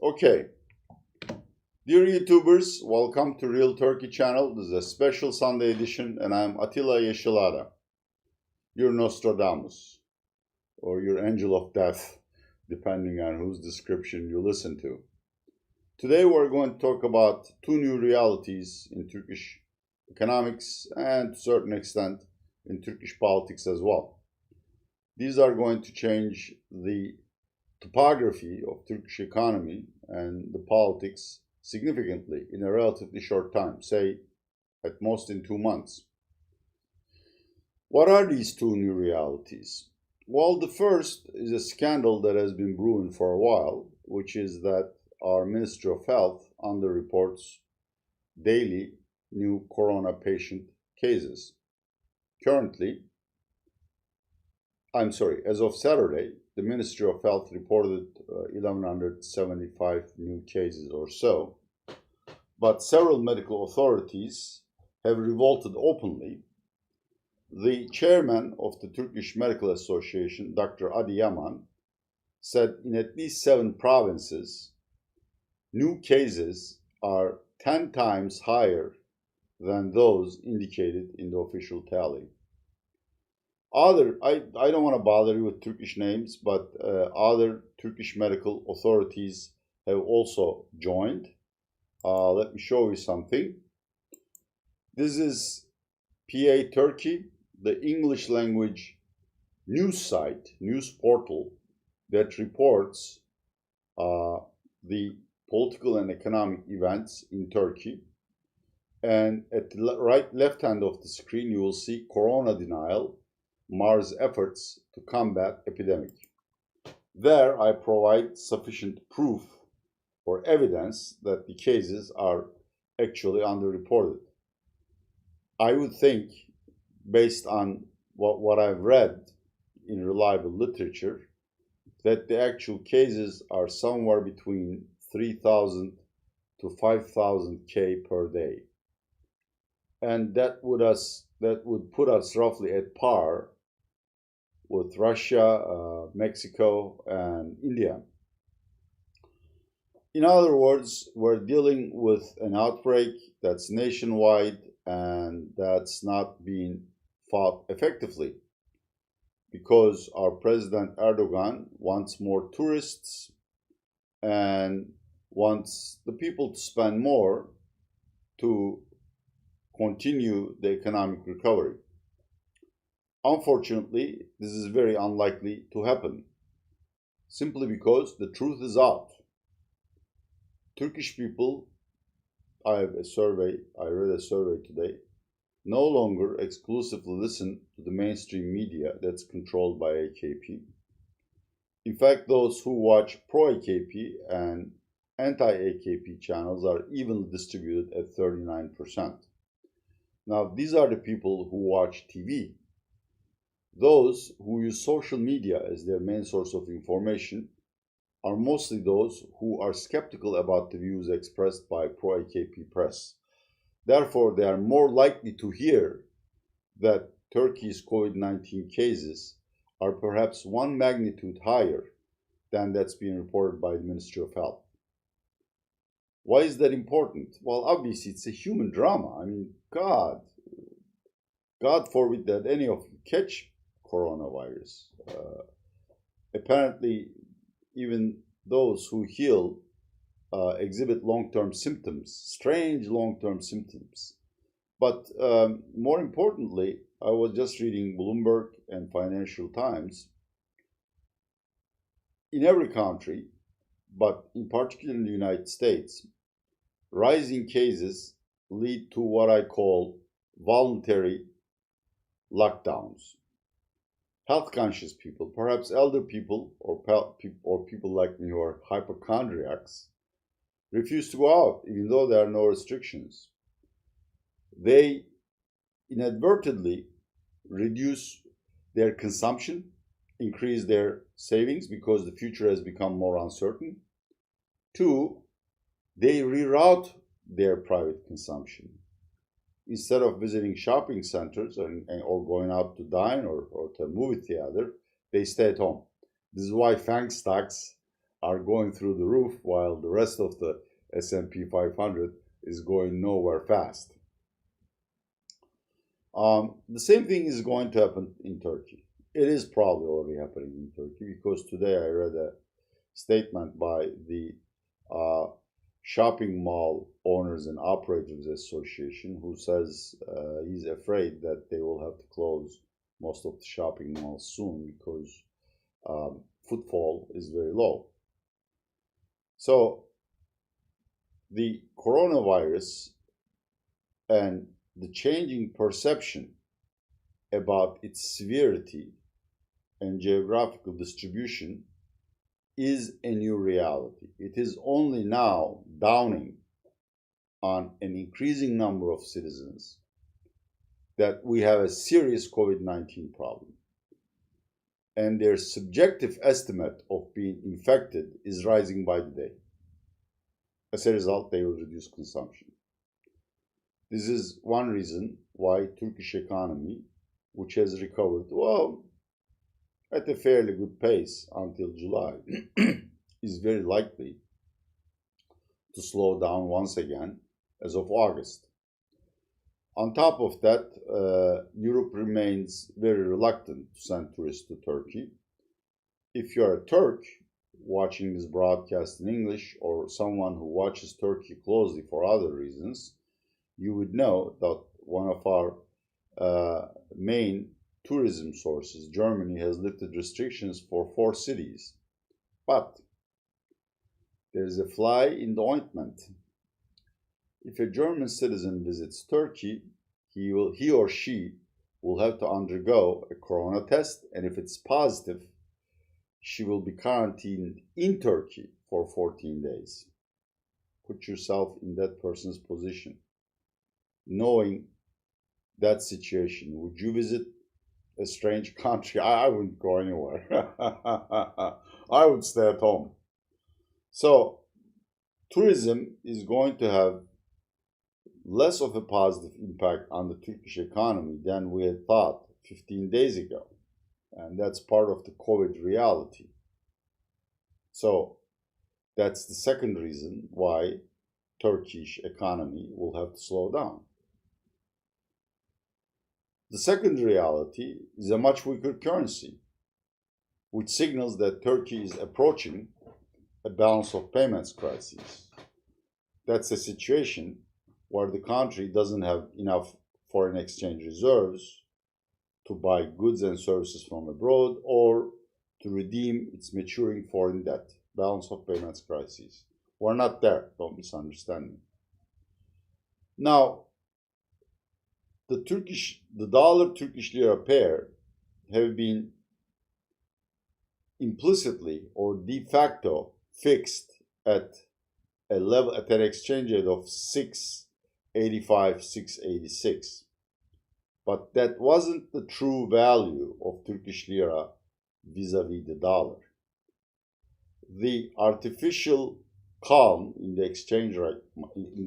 Okay, dear YouTubers, welcome to Real Turkey channel. This is a special Sunday edition, and I'm Attila Yeşilada, your Nostradamus, or your angel of death, depending on whose description you listen to. Today we're going to talk about two new realities in Turkish economics and, to a certain extent, in Turkish politics as well. These are going to change the topography of Turkish economy and the politics significantly in a relatively short time, say at most in 2 months. What are these two new realities? Well, the first is a scandal that has been brewing for a while, which is that our Ministry of Health underreports daily new corona patient cases. As of Saturday, the Ministry of Health reported 1,175 new cases or so, but several medical authorities have revolted openly. The chairman of the Turkish Medical Association, Dr. Adi Yaman, said in at least 7 provinces, new cases are 10 times higher than those indicated in the official tally. I don't want to bother you with Turkish names, but other Turkish medical authorities have also joined. Let me show you something. This is PA Turkey, the English language news site, news portal that reports the political and economic events in Turkey. And at the left hand of the screen, you will see corona denial mars efforts to combat epidemic. There, I provide sufficient proof or evidence that the cases are actually underreported. I would think, based on what I've read in reliable literature, that the actual cases are somewhere between 3,000 to 5,000 per day. And that would put us roughly at par with Russia, Mexico, and India. In other words, we're dealing with an outbreak that's nationwide and that's not being fought effectively because our President Erdogan wants more tourists and wants the people to spend more to continue the economic recovery. Unfortunately, this is very unlikely to happen, simply because the truth is out. Turkish people, I read a survey today, no longer exclusively listen to the mainstream media that's controlled by AKP. In fact, those who watch pro-AKP and anti-AKP channels are evenly distributed at 39%. Now, these are the people who watch TV. Those who use social media as their main source of information are mostly those who are skeptical about the views expressed by pro-AKP press. Therefore, they are more likely to hear that Turkey's COVID-19 cases are perhaps 1 magnitude higher than that's being reported by the Ministry of Health. Why is that important? Well, obviously, it's a human drama. I mean, God forbid that any of you catch coronavirus. Apparently, even those who heal exhibit long-term symptoms, strange long-term symptoms. But more importantly, I was just reading Bloomberg and Financial Times. In every country, but in particular in the United States, rising cases lead to what I call voluntary lockdowns. Health-conscious people, perhaps elder people or people like me who are hypochondriacs, refuse to go out even though there are no restrictions. They inadvertently reduce their consumption, increase their savings because the future has become more uncertain. 2, they reroute their private consumption. Instead of visiting shopping centers or going out to dine or to a movie theater, they stay at home. This is why FANG stocks are going through the roof while the rest of the S&P 500 is going nowhere fast. The same thing is going to happen in Turkey. It is probably already happening in Turkey, because today I read a statement by the Shopping Mall Owners and Operators Association, who says he's afraid that they will have to close most of the shopping malls soon because footfall is very low. So the coronavirus and the changing perception about its severity and geographical distribution is a new reality. It is only now dawning on an increasing number of citizens that we have a serious COVID-19 problem. And their subjective estimate of being infected is rising by the day. As a result, they will reduce consumption. This is one reason why Turkish economy, which has recovered, well, at a fairly good pace until July, is very likely to slow down once again as of August. On top of that, Europe remains very reluctant to send tourists to Turkey. If you're a Turk watching this broadcast in English, or someone who watches Turkey closely for other reasons, you would know that one of our main tourism sources, Germany, has lifted restrictions for 4 cities. But there's a fly in the ointment. If a German citizen visits Turkey, he or she will have to undergo a corona test, and if it's positive, she will be quarantined in Turkey for 14 days. Put yourself in that person's position. Knowing that situation, would you visit a strange country? I wouldn't go anywhere. I would stay at home. So tourism is going to have less of a positive impact on the Turkish economy than we had thought 15 days ago. And that's part of the COVID reality. So that's the second reason why Turkish economy will have to slow down. The second reality is a much weaker currency, which signals that Turkey is approaching a balance of payments crisis. That's a situation where the country doesn't have enough foreign exchange reserves to buy goods and services from abroad or to redeem its maturing foreign debt. Balance of payments crisis. We're not there, don't misunderstand me. Now, the dollar-Turkish lira pair have been implicitly or de facto fixed at a level, at an exchange rate of 685, 686. But that wasn't the true value of Turkish lira vis-a-vis the dollar. The artificial calm in the exchange rate, in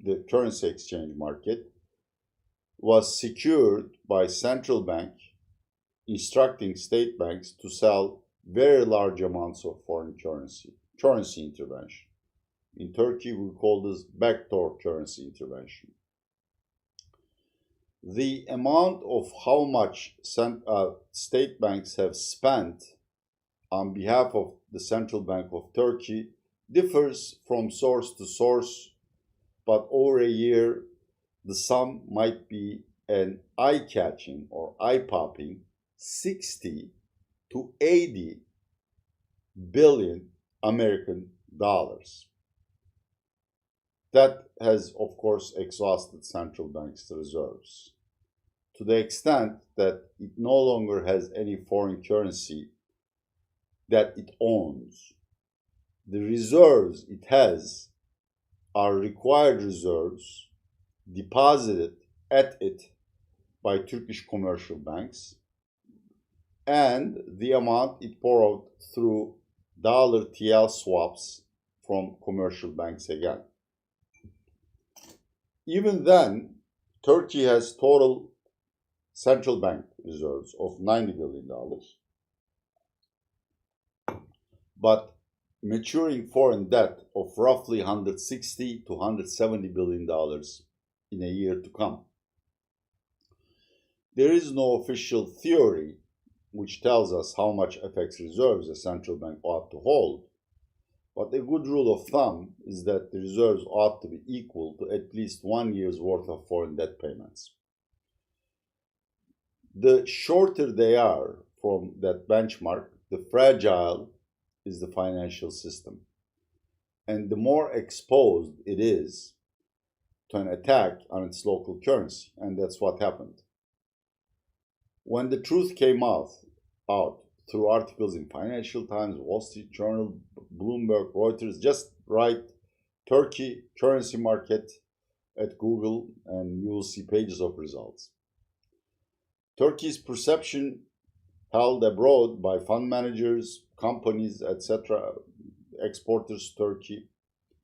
the currency exchange market, was secured by central bank instructing state banks to sell very large amounts of foreign currency intervention. In Turkey, we call this backdoor currency intervention. The amount of how much state banks have spent on behalf of the Central Bank of Turkey differs from source to source, but over a year, the sum might be an eye-catching or eye-popping 60 to 80 billion American dollars. That has, of course, exhausted central banks' reserves to the extent that it no longer has any foreign currency that it owns. The reserves it has are required reserves deposited at it by Turkish commercial banks, and the amount it borrowed through dollar TL swaps from commercial banks again. Even then, Turkey has total central bank reserves of $90 billion. But maturing foreign debt of roughly $160 to $170 billion in a year to come. There is no official theory which tells us how much FX reserves a central bank ought to hold, but a good rule of thumb is that the reserves ought to be equal to at least 1 year's worth of foreign debt payments. The shorter they are from that benchmark, the fragile is the financial system, and the more exposed it is to an attack on its local currency, and that's what happened. When the truth came out through articles in Financial Times, Wall Street Journal, Bloomberg, Reuters, just write Turkey currency market at Google and you will see pages of results. Turkey's perception held abroad by fund managers, companies, etc., exporters to Turkey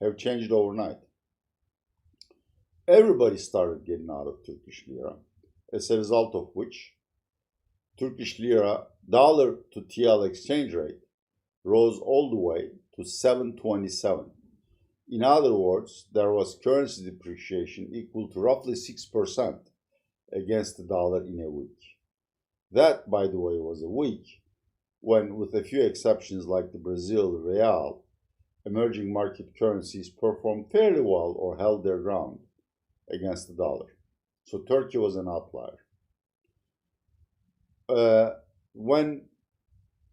have changed overnight. Everybody started getting out of Turkish lira, as a result of which Turkish lira dollar to TL exchange rate rose all the way to 7.27. In other words, there was currency depreciation equal to roughly 6% against the dollar in a week. That, by the way, was a week when, with a few exceptions like the Brazil real, emerging market currencies performed fairly well or held their ground against the dollar. So Turkey was an outlier. When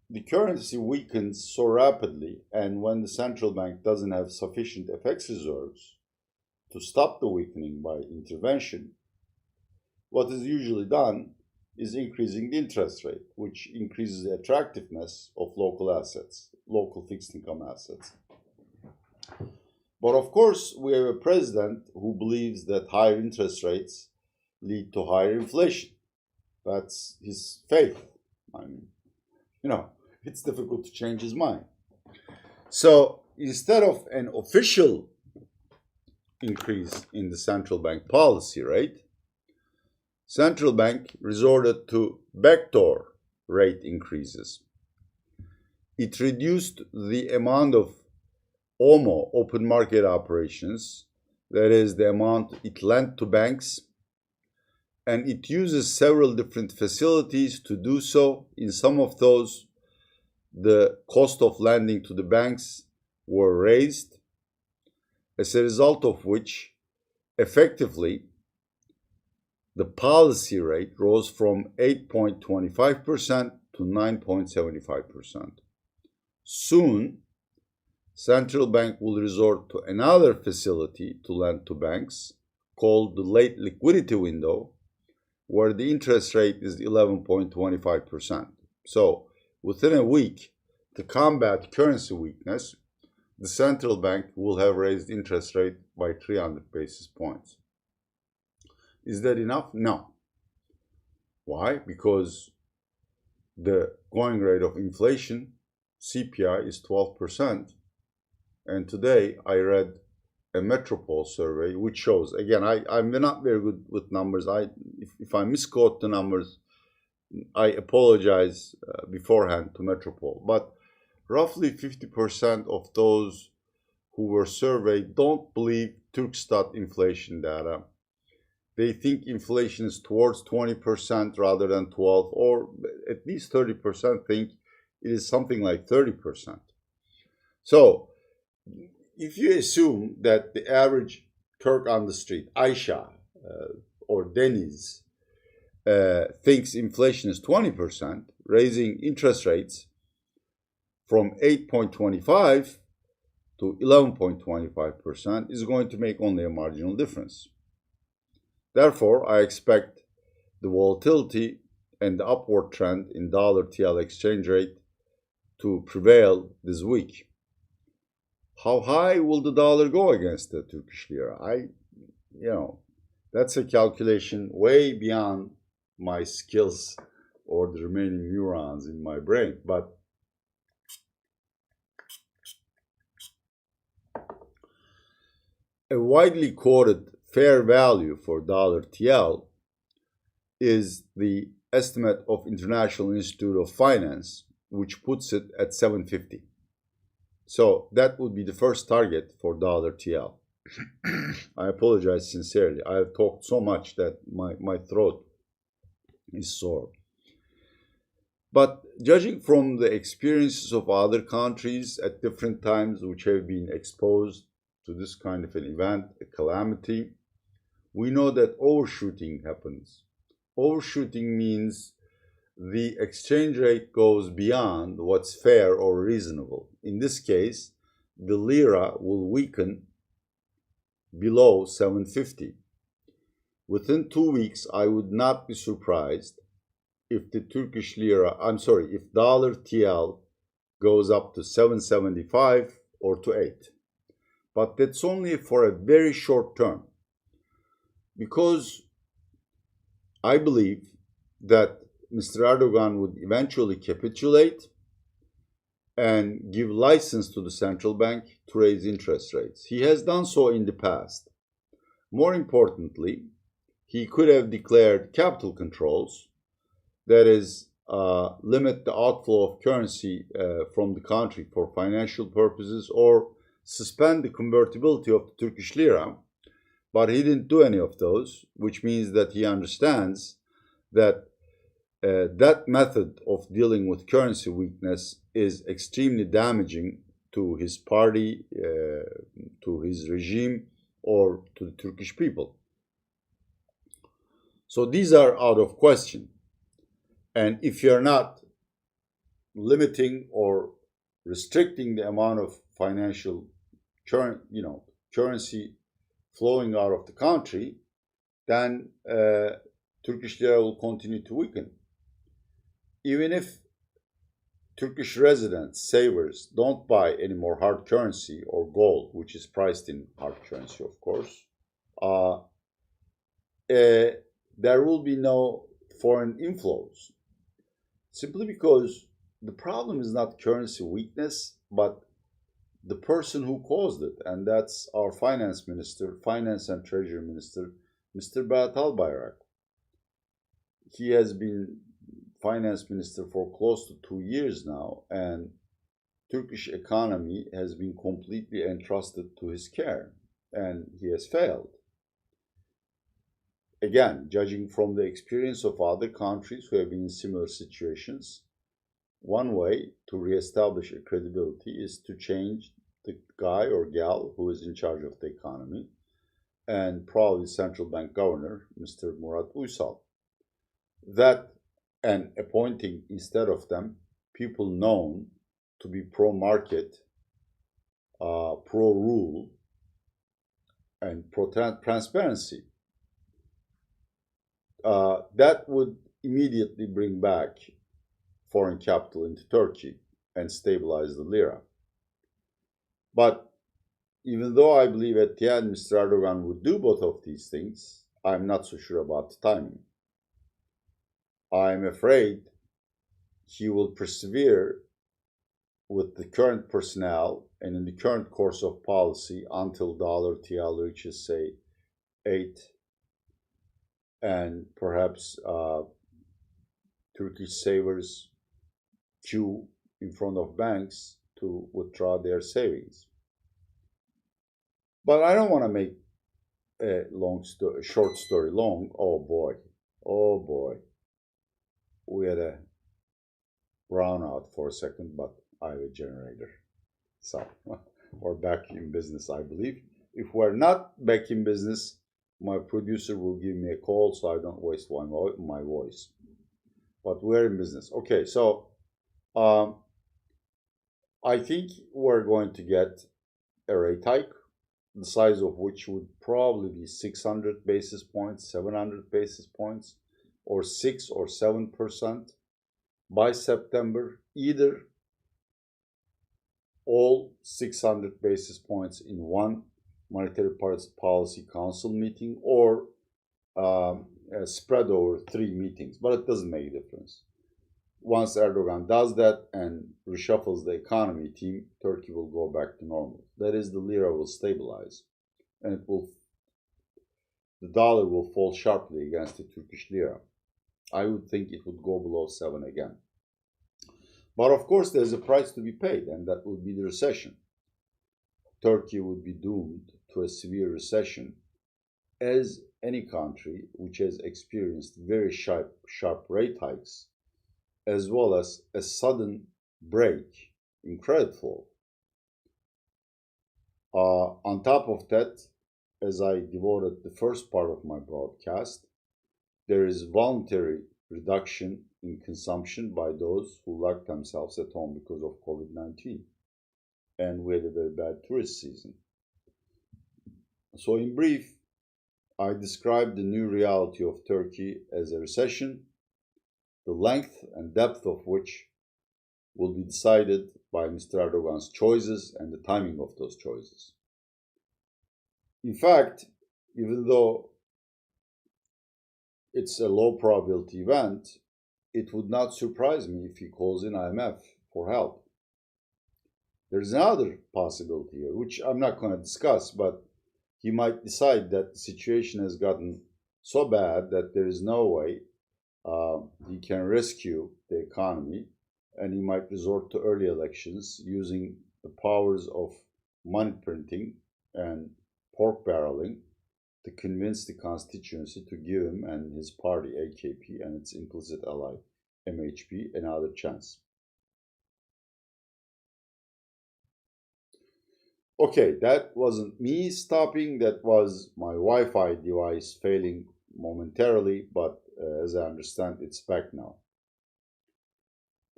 the currency weakens so rapidly and when the central bank doesn't have sufficient FX reserves to stop the weakening by intervention, what is usually done is increasing the interest rate, which increases the attractiveness of local assets, local fixed income assets. But of course, we have a president who believes that higher interest rates lead to higher inflation. That's his faith. I mean, it's difficult to change his mind. So instead of an official increase in the central bank policy rate, central bank resorted to backdoor rate increases. It reduced the amount of OMO, open market operations, that is the amount it lent to banks, and it uses several different facilities to do so. In some of those, the cost of lending to the banks were raised, as a result of which, effectively, the policy rate rose from 8.25% to 9.75%. Soon, central bank will resort to another facility to lend to banks called the late liquidity window, where the interest rate is 11.25%. So, within a week, to combat currency weakness, the central bank will have raised interest rate by 300 basis points. Is that enough? No. Why? Because the going rate of inflation, CPI, is 12%. And today I read a Metropole survey which shows, again, I'm not very good with numbers. If I misquote the numbers, I apologize beforehand to Metropole. But roughly 50% of those who were surveyed don't believe Turkstat inflation data. They think inflation is towards 20% rather than 12, or at least 30% think it is something like 30%. So, if you assume that the average Turk on the street, Aisha or Deniz, thinks inflation is 20%, raising interest rates from 8.25 to 11.25% is going to make only a marginal difference. Therefore, I expect the volatility and the upward trend in dollar-TL exchange rate to prevail this week. How high will the dollar go against the Turkish lira? That's a calculation way beyond my skills or the remaining neurons in my brain. But a widely quoted fair value for dollar TL is the estimate of International Institute of Finance, which puts it at 750. So that would be the first target for dollar TL. I apologize sincerely. I have talked so much that my throat is sore. But judging from the experiences of other countries at different times which have been exposed to this kind of an event, a calamity, we know that overshooting happens. Overshooting means the exchange rate goes beyond what's fair or reasonable. In this case, the lira will weaken below 750. Within 2 weeks, I would not be surprised if the Turkish lira, if dollar TL goes up to 775 or to 8. But that's only for a very short term. Because I believe that Mr. Erdogan would eventually capitulate and give license to the central bank to raise interest rates. He has done so in the past. More importantly, he could have declared capital controls, that is, limit the outflow of currency from the country for financial purposes, or suspend the convertibility of the Turkish lira. But he didn't do any of those, which means that he understands that that method of dealing with currency weakness is extremely damaging to his party, to his regime, or to the Turkish people. So these are out of question. And if you're not limiting or restricting the amount of financial currency flowing out of the country, then Turkish lira will continue to weaken. Even if Turkish residents, savers, don't buy any more hard currency or gold, which is priced in hard currency, of course, there will be no foreign inflows. Simply because the problem is not currency weakness, but the person who caused it, and that's our finance and treasury minister, Mr. Berat Albayrak. He has been finance minister for close to 2 years now, and Turkish economy has been completely entrusted to his care, and he has failed. Again, judging from the experience of other countries who have been in similar situations, one way to reestablish a credibility is to change the guy or gal who is in charge of the economy, and probably central bank governor, Mr. Murat Uysal. That, and appointing instead of them people known to be pro-market, pro-rule, and pro-transparency. That would immediately bring back foreign capital into Turkey and stabilize the lira. But even though I believe at the end Mr. Erdogan would do both of these things, I'm not so sure about the timing. I'm afraid he will persevere with the current personnel and in the current course of policy until dollar TL reaches, say, 8, and perhaps Turkish savers queue in front of banks to withdraw their savings. But I don't want to make a short story long. Oh boy. We had a brownout for a second, but I have a generator. So we're back in business, I believe. If we're not back in business, my producer will give me a call so I don't waste my voice. But we're in business. Okay, so I think we're going to get a rate hike, the size of which would probably be 600 basis points, 700 basis points, or 6 or 7% by September, either all 600 basis points in one Monetary Policy Council meeting, or spread over 3 meetings, but it doesn't make a difference. Once Erdogan does that and reshuffles the economy team, Turkey will go back to normal. That is, the lira will stabilize, and the dollar will fall sharply against the Turkish lira. I would think it would go below 7 again. But of course, there's a price to be paid, and that would be the recession. Turkey would be doomed to a severe recession, as any country which has experienced very sharp rate hikes, as well as a sudden break in credit flow. On top of that, as I devoted the first part of my broadcast, there is voluntary reduction in consumption by those who locked themselves at home because of COVID-19. And we had a very bad tourist season. So in brief, I described the new reality of Turkey as a recession, the length and depth of which will be decided by Mr. Erdogan's choices and the timing of those choices. In fact, even though it's a low probability event, it would not surprise me if he calls in IMF for help. There's another possibility here, which I'm not going to discuss, but he might decide that the situation has gotten so bad that there is no way he can rescue the economy, and he might resort to early elections using the powers of money printing and pork barreling to convince the constituency to give him and his party, AKP, and its implicit ally, MHP, another chance. Okay, that wasn't me stopping, that was my Wi-Fi device failing momentarily, but as I understand, it's back now.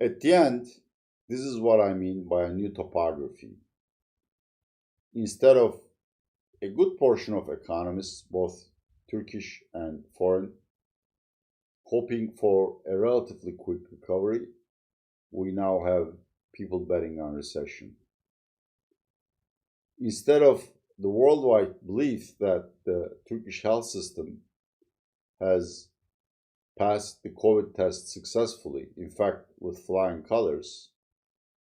At the end, this is what I mean by a new topography. Instead of a good portion of economists, both Turkish and foreign, hoping for a relatively quick recovery, we now have people betting on recession. Instead of the worldwide belief that the Turkish health system has passed the COVID test successfully, in fact, with flying colors,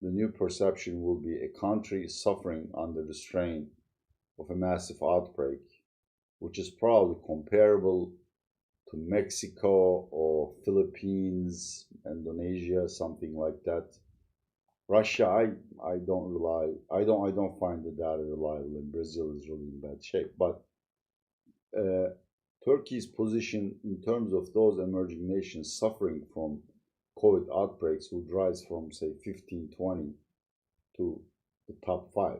the new perception will be a country suffering under the strain of a massive outbreak, which is probably comparable to Mexico or Philippines, Indonesia, something like that. Russia, I don't find the data reliable, and Brazil is really in bad shape. But Turkey's position in terms of those emerging nations suffering from COVID outbreaks would rise from, say, 15, 20 to the top 5.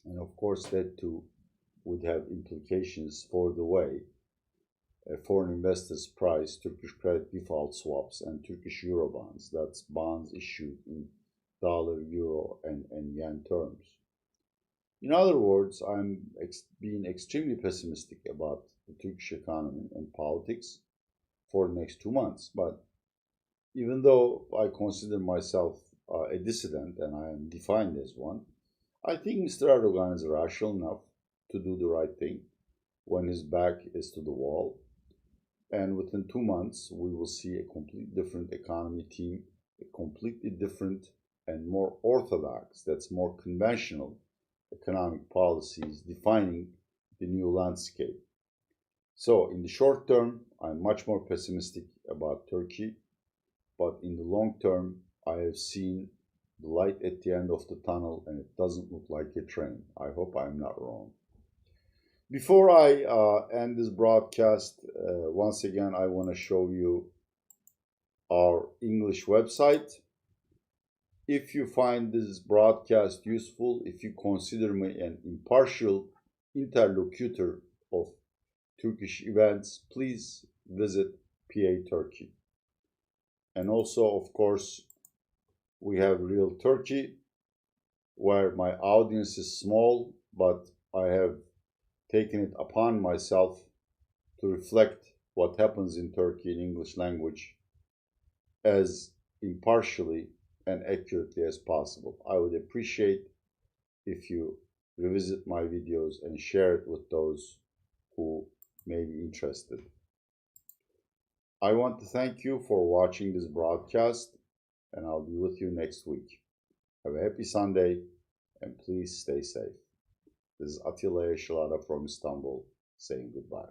And of course, that too would have implications for the way foreign investors price Turkish credit default swaps and Turkish euro bonds. That's bonds issued in dollar, euro, and yen terms. In other words, I'm being extremely pessimistic about the Turkish economy and politics for the next 2 months. But even though I consider myself a dissident and I am defined as one, I think Mr. Erdogan is rational enough to do the right thing when his back is to the wall. And within 2 months, we will see a completely different economy team, a completely different and more orthodox, that's more conventional economic policies defining the new landscape. So in the short term, I'm much more pessimistic about Turkey, but in the long term, I have seen the light at the end of the tunnel, and it doesn't look like a train. I hope I'm not wrong. Before I end this broadcast, once again, I want to show you our English website. If you find this broadcast useful, if you consider me an impartial interlocutor of Turkish events, please visit PA Turkey. And also, of course, we have Real Turkey, where my audience is small, but I have taken it upon myself to reflect what happens in Turkey in English language as impartially and accurately as possible. I would appreciate if you revisit my videos and share it with those who may be interested. I want to thank you for watching this broadcast, and I'll be with you next week. Have a happy Sunday, and please stay safe. This is Atilla Yeşilada from Istanbul saying goodbye.